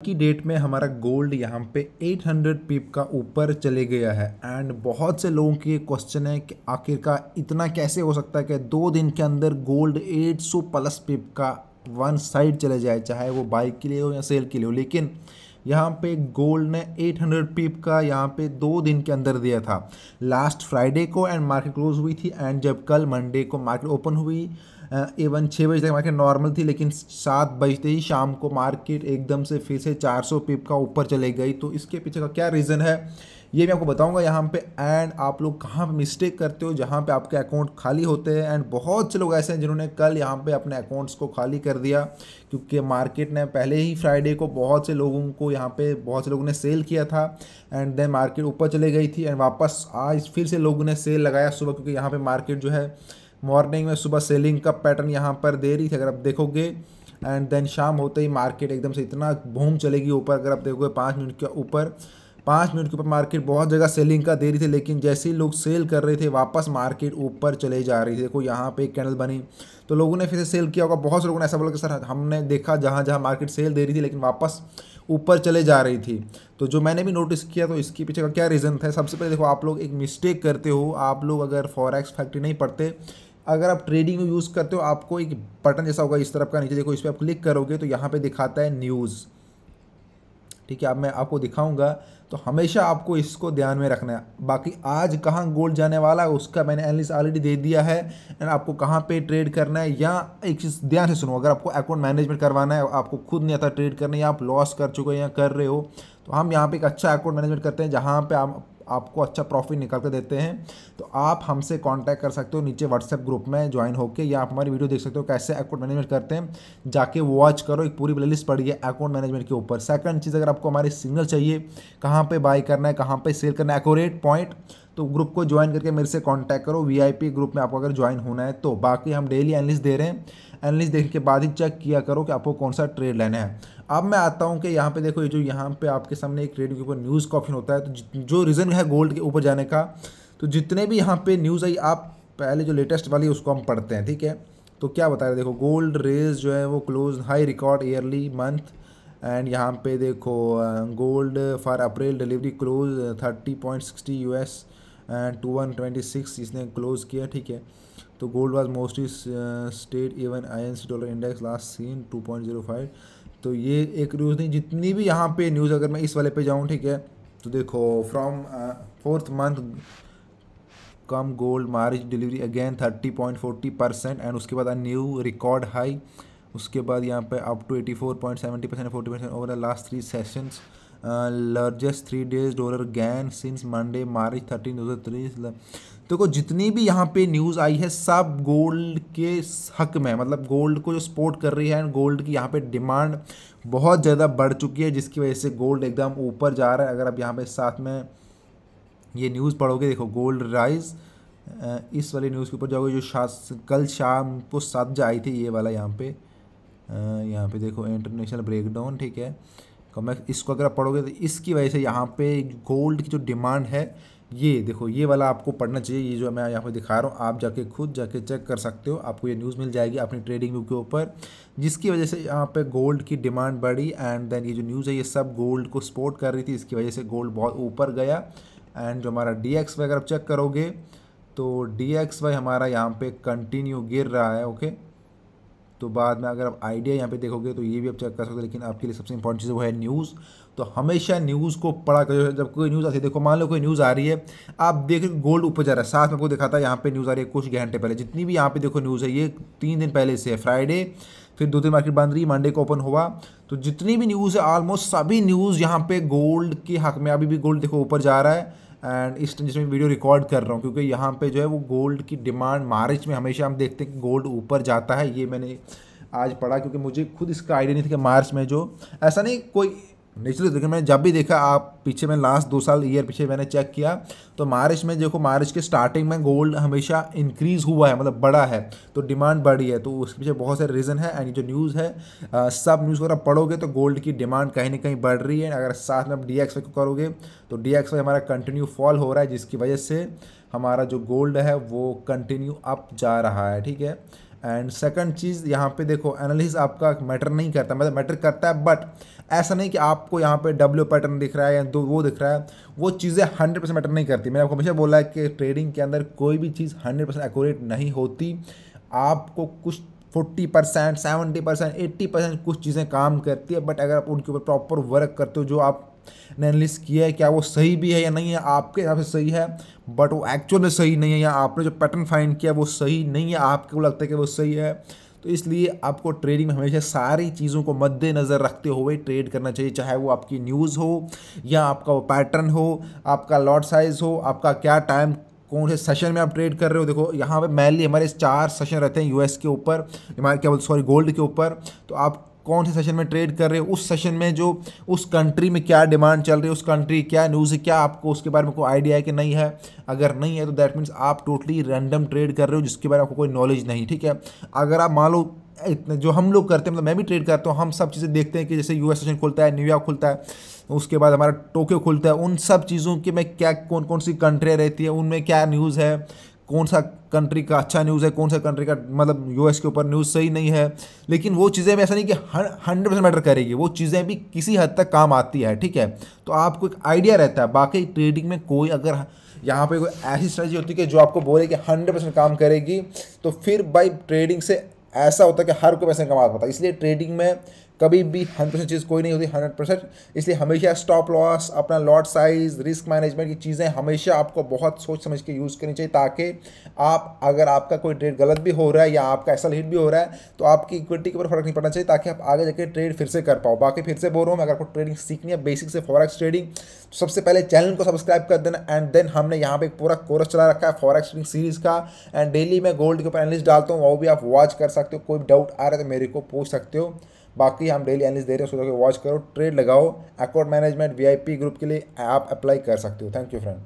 की डेट में हमारा गोल्ड यहाँ पे 800 पिप का ऊपर चले गया है। एंड बहुत से लोगों के क्वेश्चन है कि आखिरकार इतना कैसे हो सकता है कि 2 दिन के अंदर गोल्ड 800 प्लस पिप का वन साइड चले जाए, चाहे वो बाई के लिए हो या सेल के लिए हो। लेकिन यहाँ पे गोल्ड ने 800 पिप का यहाँ पे 2 दिन के अंदर दिया था, लास्ट फ्राइडे को, एंड मार्केट क्लोज हुई थी। एंड जब कल मंडे को मार्केट ओपन हुई, इवन 6 बजे तक मार्केट नॉर्मल थी, लेकिन 7 बजते ही शाम को मार्केट एकदम से फिर से 400 पिप का ऊपर चले गई। तो इसके पीछे का क्या रीज़न है ये मैं आपको बताऊंगा यहाँ पे। एंड आप लोग कहाँ पे मिस्टेक करते हो जहाँ पे आपके अकाउंट खाली होते हैं। एंड बहुत से लोग ऐसे हैं जिन्होंने कल यहाँ पे अपने अकाउंट्स को खाली कर दिया, क्योंकि मार्केट ने पहले ही फ्राइडे को बहुत से लोगों को यहाँ पे बहुत से लोगों ने सेल किया था। एंड देन मार्केट ऊपर चले गई थी, एंड वापस आज फिर से लोगों ने सेल लगाया सुबह, क्योंकि यहाँ पे मार्केट जो है मॉर्निंग में सुबह सेलिंग का पैटर्न यहाँ पर दे रही थी अगर आप देखोगे। एंड देन शाम होते ही मार्केट एकदम से इतना बूम चलेगी ऊपर। अगर आप देखोगे 5 मिनट के ऊपर, 5 मिनट के ऊपर मार्केट बहुत जगह सेलिंग का दे रही थी, लेकिन जैसे ही लोग सेल कर रहे थे वापस मार्केट ऊपर चले जा रही थी। देखो यहाँ पे एक कैंडल बनी तो लोगों ने फिर से सेल किया होगा। बहुत से लोगों ने ऐसा बोला कि सर हमने देखा जहाँ जहाँ मार्केट सेल दे रही थी लेकिन वापस ऊपर चले जा रही थी। तो जो मैंने भी नोटिस किया, तो इसके पीछे का क्या रीज़न था। सबसे पहले देखो, आप लोग एक मिस्टेक करते हो। आप लोग अगर फॉरेक्स फैक्ट्री नहीं पढ़ते, अगर आप ट्रेडिंग में यूज़ करते हो, आपको एक बटन जैसा होगा इस तरफ का नीचे, देखो इस पर आप क्लिक करोगे तो यहाँ पे दिखाता है न्यूज़। ठीक है, अब मैं आपको दिखाऊंगा, तो हमेशा आपको इसको ध्यान में रखना है। बाकी आज कहाँ गोल्ड जाने वाला है उसका मैंने एनालिसिस ऑलरेडी दे दिया है, एंड आपको कहाँ पे ट्रेड करना है। या एक चीज़ ध्यान से सुनो, अगर आपको अकाउंट मैनेजमेंट करवाना है, आपको खुद नहीं आता ट्रेड करना, या आप लॉस कर चुके हो या कर रहे हो, तो हम यहाँ पे एक अच्छा अकाउंट मैनेजमेंट करते हैं जहाँ पे आपको अच्छा प्रॉफिट निकाल कर देते हैं। तो आप हमसे कांटेक्ट कर सकते हो नीचे व्हाट्सएप ग्रुप में ज्वाइन होकर, या आप हमारी वीडियो देख सकते हो कैसे अकाउंट मैनेजमेंट करते हैं, जाके वॉच करो। एक पूरी प्लेलिस्ट पड़ी है अकाउंट मैनेजमेंट के ऊपर। सेकंड चीज़, अगर आपको हमारे सिग्नल चाहिए कहाँ पे बाय करना है, कहाँ पे सेल करना है, एक्यूरेट पॉइंट, तो ग्रुप को ज्वाइन करके मेरे से कांटेक्ट करो। वीआईपी ग्रुप में आपको अगर ज्वाइन होना है तो। बाकी हम डेली एनालिस्ट दे रहे हैं, एनालिस्ट देखने के बाद ही चेक किया करो कि आपको कौन सा ट्रेड लेना है। अब मैं आता हूँ कि यहाँ पे देखो, ये जो यहाँ पे आपके सामने एक ट्रेड के ऊपर न्यूज़ का ऑप्शन होता है, तो जो रीज़न है गोल्ड के ऊपर जाने का, तो जितने भी यहाँ पे न्यूज़ आई, आप पहले जो लेटेस्ट वाली उसको हम पढ़ते हैं। ठीक है, तो क्या बता रहे, देखो गोल्ड रेज जो है वो close high record early month. And यहाँ पे देखो gold for April delivery close 30.60 US and 2126 इसने क्लोज किया। ठीक है, तो gold was mostly state even INC dollar index last seen 2.05। तो ये एक न्यूज़ नहीं, जितनी भी यहाँ पे न्यूज़, अगर मैं इस वाले पे जाऊँ, ठीक है, तो देखो from 4th month come gold March delivery again 30.40%, and उसके बाद न्यू रिकॉर्ड हाई। उसके बाद यहाँ पे up to 84.70%, 40% over the last 3 sessions, largest 3 days dollar gain since Monday March 13, 2023। देखो जितनी भी यहाँ पे न्यूज़ आई है सब गोल्ड के हक में, मतलब गोल्ड को जो सपोर्ट कर रही है, एंड गोल्ड की यहाँ पे डिमांड बहुत ज़्यादा बढ़ चुकी है, जिसकी वजह से गोल्ड एकदम ऊपर जा रहा है। अगर आप यहाँ पे साथ में ये न्यूज़ पढ़ोगे, देखो गोल्ड राइज, इस वाली न्यूज़ के ऊपर जाओगे जो कल शाम को 7 बजे आई थी, ये वाला यहाँ पे देखो इंटरनेशनल ब्रेकडाउन। ठीक है, मैं इसको अगर आप पढ़ोगे तो इसकी वजह से यहाँ पे गोल्ड की जो डिमांड है, ये देखो ये वाला आपको पढ़ना चाहिए। ये जो मैं यहाँ पे दिखा रहा हूँ, आप जाके खुद जाके चेक कर सकते हो, आपको ये न्यूज़ मिल जाएगी अपनी ट्रेडिंग व्यू के ऊपर, जिसकी वजह से यहाँ पे गोल्ड की डिमांड बढ़ी। एंड देन ये जो न्यूज़ है ये सब गोल्ड को सपोर्ट कर रही थी, इसकी वजह से गोल्ड बहुत ऊपर गया। एंड जो हमारा DXY अगर आप चेक करोगे तो DXY हमारा यहाँ पे कंटिन्यू गिर रहा है। ओके, तो बाद में अगर आप आइडिया यहाँ पे देखोगे तो ये भी आप चेक कर सकते हो। लेकिन आपके लिए सबसे इंपॉर्टेंट चीज़ वो है न्यूज़। तो हमेशा न्यूज़ को पढ़ा करो। जब कोई न्यूज़ आती है, देखो मान लो कोई न्यूज़ आ रही है, आप देख गोल्ड ऊपर जा रहा है, साथ में आपको दिखाता है यहाँ पे न्यूज़ आ रही है कुछ घंटे पहले। जितनी भी यहाँ पे देखो न्यूज़ है ये 3 दिन पहले से है, फ्राइडे, फिर 2 दिन मार्केट बंद रही, मंडे को ओपन हुआ। तो जितनी भी न्यूज़ है ऑलमोस्ट सभी न्यूज़ यहाँ पे गोल्ड के हक में। अभी भी गोल्ड देखो ऊपर जा रहा है, एंड इस टाइम जिसमें वीडियो रिकॉर्ड कर रहा हूँ, क्योंकि यहाँ पे जो है वो गोल्ड की डिमांड मार्च में हमेशा हम देखते हैं कि गोल्ड ऊपर जाता है। ये मैंने आज पढ़ा, क्योंकि मुझे खुद इसका आइडिया नहीं था कि मार्च में जो ऐसा नहीं कोई नेचुरली, लेकिन मैंने जब भी देखा, आप पीछे में लास्ट 2 साल ईयर पीछे मैंने चेक किया, तो मार्च में देखो मार्च के स्टार्टिंग में गोल्ड हमेशा इंक्रीज़ हुआ है, मतलब बढ़ा है, तो डिमांड बढ़ी है। तो उसके पीछे बहुत सारे रीज़न है। एंड जो न्यूज़ है सब न्यूज़ को अगर पढ़ोगे तो गोल्ड की डिमांड कहीं ना कहीं बढ़ रही है। अगर साथ में आप DXY को करोगे तो DXY हमारा कंटिन्यू फॉल हो रहा है, जिसकी वजह से हमारा जो गोल्ड है वो कंटिन्यू अप जा रहा है। ठीक है, एंड सेकंड चीज़ यहाँ पे देखो, एनालिसिस आपका मैटर नहीं करता, मतलब मैटर करता है, बट ऐसा नहीं कि आपको यहाँ पे डब्ल्यू पैटर्न दिख रहा है या दो वो दिख रहा है, वो चीज़ें 100% मैटर नहीं करती। मैंने आपको हमेशा बोला है कि ट्रेडिंग के अंदर कोई भी चीज़ 100% एक्यूरेट नहीं होती। आपको कुछ 40%, 70%, 80% कुछ चीज़ें काम करती है, बट अगर आप उनके ऊपर प्रॉपर वर्क करते हो, जो आप ने एनालिसिस किया है क्या वो सही भी है या नहीं है, आपके हिसाब से सही है बट वो एक्चुअल में सही नहीं है, या आपने जो पैटर्न फाइंड किया वो सही नहीं है, आपको लगता है कि वो सही है, तो इसलिए आपको ट्रेडिंग में हमेशा सारी चीज़ों को मद्देनज़र रखते हुए ट्रेड करना चाहिए। चाहे वो आपकी न्यूज़ हो या आपका वो पैटर्न हो, आपका लॉट साइज हो, आपका क्या टाइम, कौन से सेशन में आप ट्रेड कर रहे हो। देखो यहाँ पे मेनली हमारे 4 सेशन रहते हैं यूएस के ऊपर, हमारे क्या बोलते सॉरी गोल्ड के ऊपर। तो आप कौन से सेशन में ट्रेड कर रहे हो, उस सेशन में जो उस कंट्री में क्या डिमांड चल रही है, उस कंट्री क्या न्यूज़ है, क्या आपको उसके बारे में कोई आइडिया है कि नहीं है। अगर नहीं है तो दैट मीन्स आप टोटली रैंडम ट्रेड कर रहे हो जिसके बारे में आपको कोई नॉलेज नहीं, ठीक है। अगर आप मान लो इतने जो हम लोग करते हैं, मतलब मैं भी ट्रेड करता हूँ, हम सब चीज़ें देखते हैं कि जैसे यूएस सेशन खुलता है, न्यूयॉर्क खुलता है, उसके बाद हमारा टोक्यो खुलता है, उन सब चीज़ों के में क्या कौन कौन सी कंट्रियाँ रहती है, उनमें क्या न्यूज़ है, कौन सा कंट्री का अच्छा न्यूज़ है, कौन सा कंट्री का मतलब यूएस के ऊपर न्यूज़ सही नहीं है। लेकिन वो चीज़ें भी ऐसा नहीं कि 100% मैटर करेगी, वो चीज़ें भी किसी हद तक काम आती है, ठीक है। तो आपको एक आइडिया रहता है। बाकी ट्रेडिंग में कोई अगर यहाँ पे कोई ऐसी स्ट्रेटजी होती है कि जो आपको बोले कि 100% काम करेगी, तो फिर भाई ट्रेडिंग से ऐसा होता है कि हर कोई पैसे कमा पाता है। इसलिए ट्रेडिंग में कभी भी 100% चीज़ कोई नहीं होती 100%। इसलिए हमेशा स्टॉप लॉस, अपना लॉट साइज, रिस्क मैनेजमेंट की चीज़ें हमेशा आपको बहुत सोच समझ के यूज़ करनी चाहिए, ताकि आप अगर आपका कोई ट्रेड गलत भी हो रहा है या आपका एक्सल हिट भी हो रहा है तो आपकी इक्विटी के ऊपर फर्क नहीं पड़ना चाहिए, ताकि आप आगे जाके ट्रेड फिर से कर पाओ। बाकी फिर से बोल रहा हूँ, अगर आपको ट्रेडिंग सीखनी है बेसिक से फॉरेक्स ट्रेडिंग, तो सबसे पहले चैनल को सब्सक्राइब कर देना। एंड देन हमने यहाँ पे एक पूरा कोर्स चला रखा है फॉरेक्स ट्रेडिंग सीरीज़ का, एंड डेली मैं गोल्ड के ऊपर एनालिसिस डालता हूँ, वो भी आप वॉच कर सकते हो। कोई डाउट आ रहा है तो मेरे को पूछ सकते हो। बाकी हम डेली एनालिसिस दे रहे हैं, उसको वॉच करो, ट्रेड लगाओ। अकाउंट मैनेजमेंट VIP ग्रुप के लिए आप अप्लाई कर सकते हो। Thank you friend.